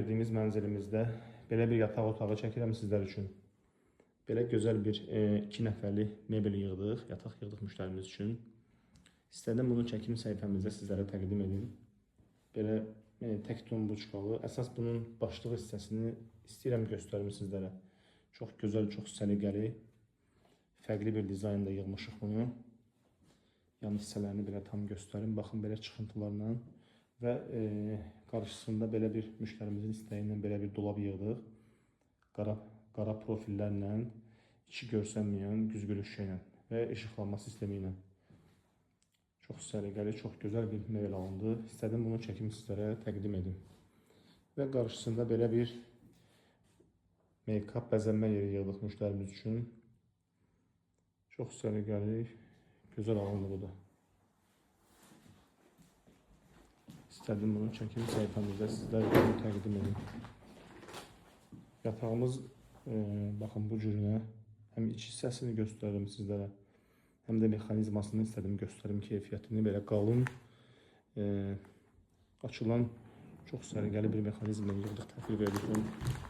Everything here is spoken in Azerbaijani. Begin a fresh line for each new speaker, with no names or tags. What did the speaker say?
girdiyimiz mənzilimizdə belə bir yataq otağı çəkirəm sizlər üçün. Belə gözəl bir 2 nəfərlik mebel yığdıq, yataq yığdıq müştərimiz üçün. İstədim bunu çəkim səhifəmizdə sizlərə təqdim edim. Belə tək tombuçkalı. Əsas bunun başlıq hissəsini istəyirəm göstərim sizlərə. Çox gözəl, çox səliqəli, fərqli bir dizaynda yığmışıq bunu. Yan hissələrini belə tam göstərim. Baxın, belə çıxıntılarla və qarşısında belə bir müştərimizin istəyindən belə bir dolab yığdıq. Qara profillərlə, içi görsənməyən güzgülü şüşə və işıqlanma sistemi ilə. Çox səliqəli, çox gözəl bir mebel alındı. İstədim bunu çəkim sizlərə təqdim edim. Və qarşısında belə bir make-up bəzənmə yeri yığdıq müştərimiz üçün. Çox səliqəli, gözəl alındı bu da. İstədim bunu çəkim səhifəmizdə sizlərə təqdim edim. Yatağımız baxın bu cürünə həm iç hissəsini göstərirəm sizlərə, həm də mexanizmasını istədim göstərim keyfiyyətini. Belə qalın, açılan çox səliqəli bir mexanizmlə yığdıq, təhvil verdik onu.